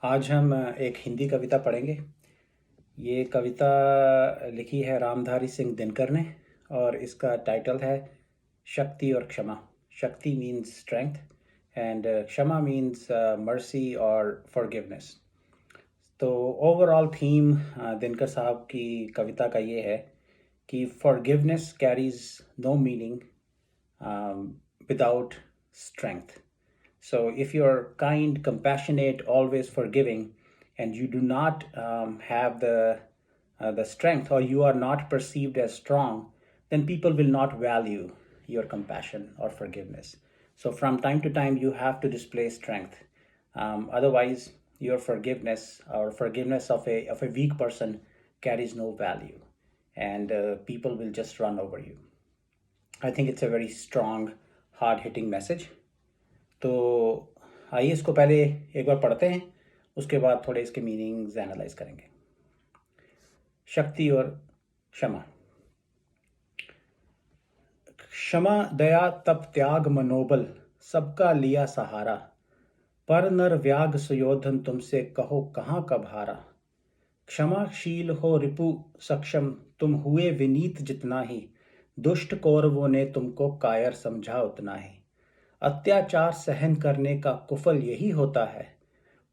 आज हम एक हिंदी कविता पढ़ेंगे। ये कविता लिखी है रामधारी सिंह दिनकर ने और इसका टाइटल है शक्ति और क्षमा। शक्ति मीन्स स्ट्रेंथ एंड क्षमा मीन्स मर्सी और फॉरगिवनेस। तो ओवरऑल थीम दिनकर साहब की कविता का ये है कि forgiveness carries no meaning without strength. So, if you're kind, compassionate, always forgiving, and you do not have the strength, or you are not perceived as strong, then people will not value your compassion or forgiveness. So, from time to time, you have to display strength. Otherwise, your forgiveness or forgiveness of a weak person carries no value, and people will just run over you. I think it's a very strong, hard hitting message. तो आइए इसको पहले एक बार पढ़ते हैं, उसके बाद थोड़े इसके मीनिंग्स एनालाइज करेंगे। शक्ति और क्षमा। क्षमा दया तप त्याग मनोबल सबका लिया सहारा, पर नर व्याग सुयोधन तुमसे कहो कहाँ कब हारा। क्षमाशील हो रिपु सक्षम तुम हुए विनीत जितना ही, दुष्ट कौरवों ने तुमको कायर समझा उतना ही। अत्याचार सहन करने का कुफल यही होता है,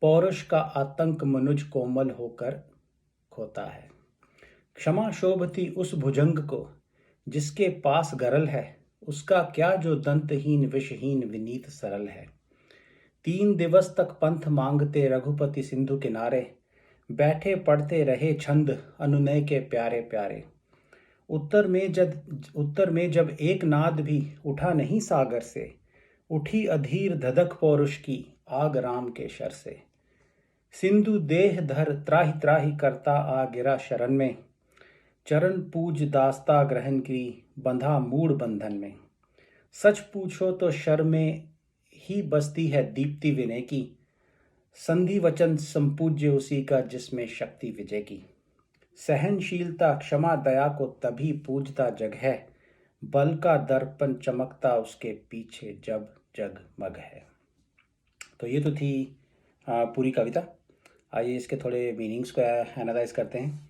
पौरुष का आतंक मनुज कोमल होकर खोता है। क्षमा शोभती उस भुजंग को जिसके पास गरल है, उसका क्या जो दंतहीन विषहीन विनीत सरल है। 3 दिवस तक पंथ मांगते रघुपति सिंधु किनारे, बैठे पढ़ते रहे छंद अनुनय के प्यारे प्यारे। उत्तर में जब एक नाद भी उठा नहीं सागर से, उठी अधीर धधक पौरुष की आग राम के शर से। सिंधु देह धर त्राहि त्राहि करता आ गिरा शरण में, चरण पूज दास्ता ग्रहण की बंधा मूड बंधन में। सच पूछो तो शर में ही बसती है दीप्ति विनय की, संधि वचन संपूज्य उसी का जिसमें शक्ति विजय की। सहनशीलता क्षमा दया को तभी पूजता जग है, बल का दर्पण चमकता उसके पीछे जब जगमग है। तो ये तो थी पूरी कविता। आइए इसके थोड़े मीनिंग्स को एनालाइज करते हैं।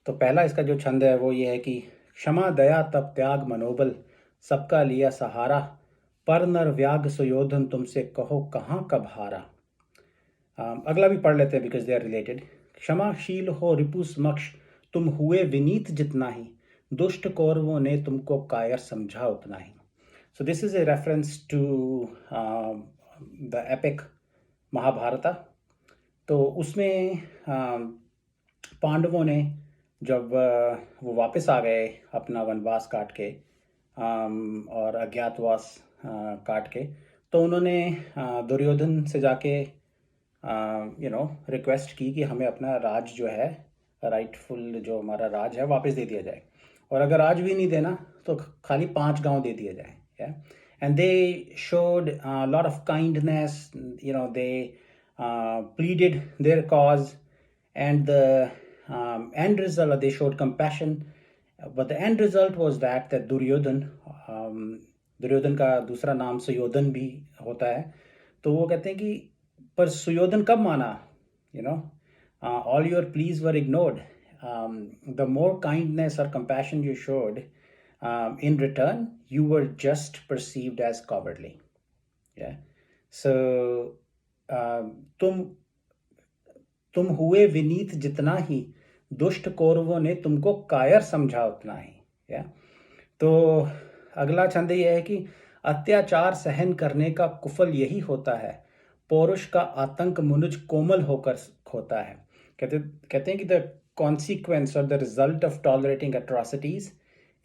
तो पहला इसका जो छंद है वो ये है कि क्षमा दया तप त्याग मनोबल सबका लिया सहारा, पर नर व्याग सुयोधन तुमसे कहो कहाँ कब हारा। अगला भी पढ़ लेते हैं बिकॉज दे आर रिलेटेड। क्षमाशील हो रिपु समक्ष तुम हुए विनीत जितना ही, दुष्ट कौरवों ने तुमको कायर समझा उतना ही। So this is a reference to the epic Mahabharata. तो उसमें पांडवों ने जब वो वापस आ गए अपना वनवास काट के और अज्ञातवास काट के, तो उन्होंने दुर्योधन से जाके रिक्वेस्ट की कि हमें अपना राज जो है, राइटफुल जो हमारा राज है वापस दे दिया जाए, और अगर आज भी नहीं देना तो खाली 5 गांव दे दिया जाए। And they showed lot of kindness, they pleaded their cause, and the end result, they showed compassion, but the end result was that Duryodhan का दूसरा नाम सुयोधन भी होता है। तो वो कहते हैं कि पर सुयोधन कब माना, all your pleas were ignored. The more kindness or compassion you showed, in return you were just perceived as cowardly. Yeah. So तुम हुए विनीत जितना ही, दुष्ट कौरवों ने तुमको कायर समझा उतना ही। या तो अगला छंद यह है कि अत्याचार सहन करने का कुफल यही होता है, पौरुष का आतंक मनुज कोमल होकर खोता है। कहते हैं कि द कॉन्सिक्वेंस और the result of tolerating atrocities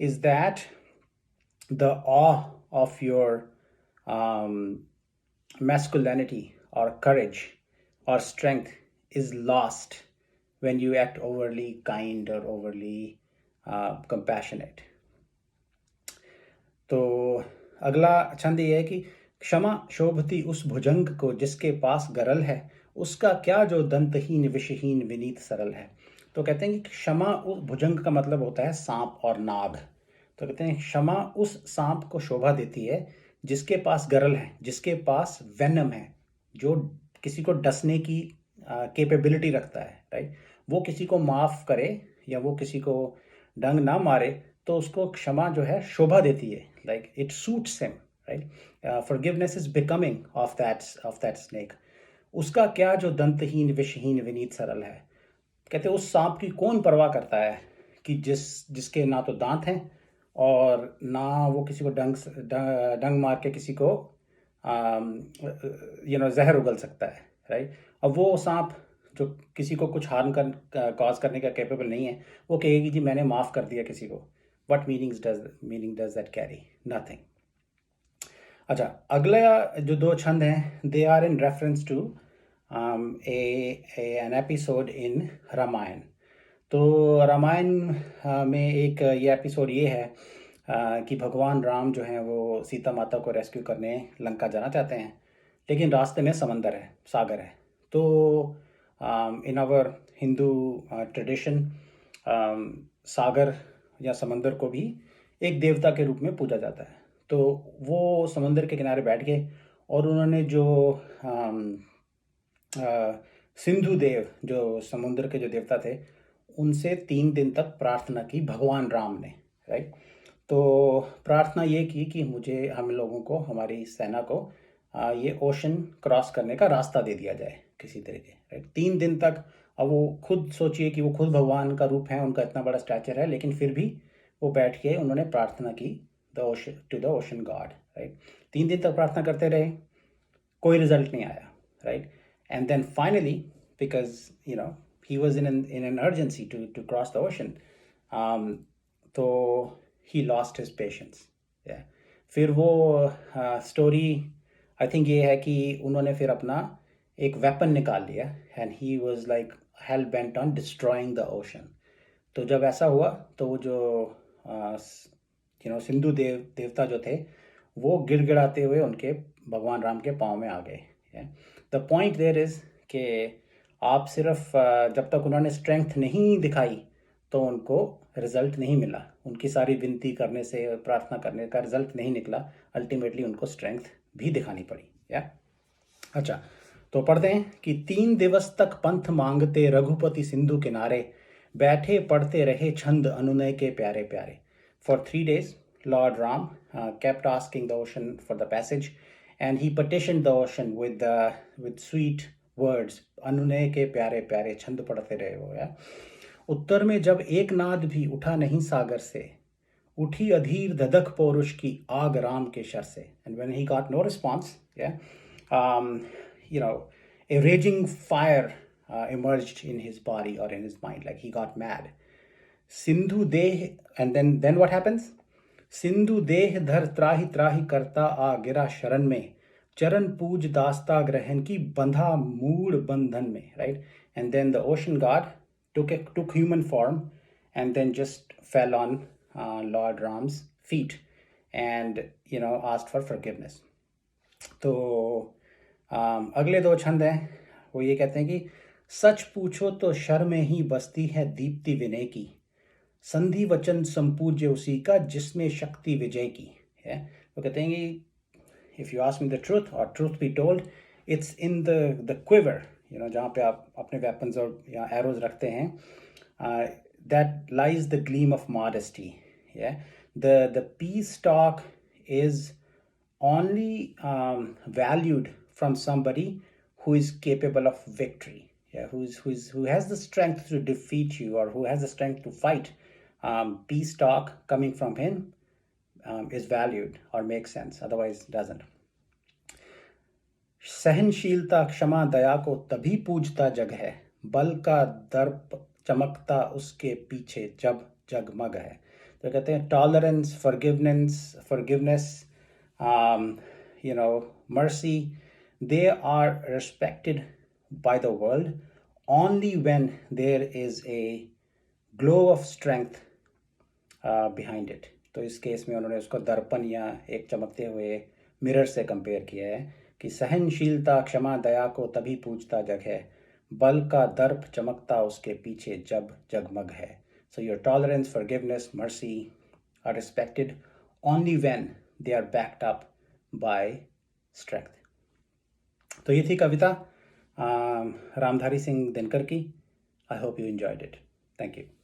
is that the uh of your masculinity or courage or strength is lost when you act overly kind or overly compassionate. तो अगला छंद ये है कि क्षमा शोभती उस भुजंग को जिसके पास गरल है, उसका क्या जो दंतहीन विषहीन विनीत सरल है। तो कहते हैं कि क्षमा उस भुजंग का मतलब होता है सांप और नाग। तो कहते हैं क्षमा उस सांप को शोभा देती है जिसके पास गरल है, जिसके पास वेनम है, जो किसी को डसने की कैपेबिलिटी रखता है, राइट? वो किसी को माफ़ करे या वो किसी को डंग ना मारे तो उसको क्षमा जो है शोभा देती है, like it suits him, right? Forgiveness is becoming of that snake. उसका क्या जो दंतहीन विषहीन विनीत सरल है। कहते उस सांप की कौन परवाह करता है कि जिसके ना तो दांत हैं और ना वो किसी को डंग मार के किसी को जहर उगल सकता है, राइट? अब वो सांप जो किसी को कुछ हार्म कॉज करने का कैपेबल नहीं है, वो कहेगी जी मैंने माफ़ कर दिया किसी को। What meaning does that carry? Nothing. अच्छा, अगला जो दो छंद हैं they are in reference to an episode in Ramayana. तो रामायण में एक ये एपिसोड ये है कि भगवान राम जो हैं वो सीता माता को रेस्क्यू करने लंका जाना चाहते हैं, लेकिन रास्ते में समंदर है, सागर है। तो इन आवर हिंदू ट्रेडिशन सागर या समंदर को भी एक देवता के रूप में पूजा जाता है। तो वो समंदर के किनारे बैठ गए और उन्होंने जो सिंधु देव जो समुद्र के जो देवता थे उनसे 3 दिन तक प्रार्थना की भगवान राम ने, राइट? तो प्रार्थना ये की कि मुझे हम लोगों को हमारी सेना को ये ओशन क्रॉस करने का रास्ता दे दिया जाए किसी तरीके, राइट? 3 दिन तक। अब वो खुद सोचिए कि वो खुद भगवान का रूप है, उनका इतना बड़ा स्टैचर है, लेकिन फिर भी वो बैठ के उन्होंने प्रार्थना की to the ocean god, right? 3 दिन तक प्रार्थना करते रहे, कोई रिजल्ट नहीं आया, right? And then finally, because he was in an urgency to cross the ocean, so he lost his patience. Yeah. फिर वो स्टोरी आई थिंक ये है कि उन्होंने फिर अपना एक वेपन निकाल लिया and he was like hell bent on destroying the ocean. तो जब ऐसा हुआ तो वो जो सिंधु देवता जो थे वो गिड़गिड़ाते हुए उनके भगवान राम के पाँव में आ गए। द पॉइंट देयर इज़ कि आप सिर्फ जब तक उन्होंने स्ट्रेंथ नहीं दिखाई तो उनको रिजल्ट नहीं मिला, उनकी सारी विनती करने से प्रार्थना करने का रिजल्ट नहीं निकला, अल्टीमेटली उनको स्ट्रेंथ भी दिखानी पड़ी। या अच्छा, तो पढ़ते हैं कि 3 दिवस तक पंथ मांगते रघुपति सिंधु किनारे, बैठे पढ़ते रहे छंद अनुनय के प्यारे प्यारे। For 3 days, Lord Ram kept asking the ocean for the passage, and he petitioned the ocean with sweet words. अनुनय के प्यारे प्यारे छंद पढ़ते रहे वो। या उत्तर में जब एक नाद भी उठा नहीं सागर से, उठी अधीर धधक पौरुष की आग राम के शर से। And when he got no response, a raging fire emerged in his body or in his mind, like he got mad. Sindhu देह, and then what happens? Sindhu देह धर त्राहि त्राहि करता आ गिरा शरण में, चरण पूज दास्ता ग्रहण की बंधा मूड बंधन में, right? And then the ocean god took human form and then just fell on Lord Ram's feet and asked for forgiveness. तो अगले दो छंद हैं वो ये कहते हैं कि सच पूछो तो शर में ही बसती है दीप्ति विनय की, संधि वचन संपूज्य उसी का जिसमें शक्ति विजय की है। वो कहते हैं कि if you ask me the truth और truth be told, it's in the quiver, जहाँ पे आप अपने वेपन्स और या एरोज रखते हैं, that lies the gleam of modesty. The piece talk is only valued from somebody who is capable of victory, who has the strength to defeat you or who has the strength to fight. Peace talk coming from him is valued or makes sense, otherwise doesn't. सहनशीलता क्षमा दया को तभी पूजता जग है, बल का दर्प चमकता उसके पीछे जब जगमग है। तो कहते हैं tolerance, forgiveness, mercy, they are respected by the world only when there is a glow of strength behind it. तो इस केस में उन्होंने उसको दर्पण या एक चमकते हुए मिरर से कंपेयर किया है कि सहनशीलता क्षमा दया को तभी पूजता जग है, बल का दर्प चमकता उसके पीछे जब जगमग है। So your tolerance, forgiveness, mercy are respected only when they are backed up by strength. तो ये थी कविता रामधारी सिंह दिनकर की. I hope you enjoyed it. Thank you.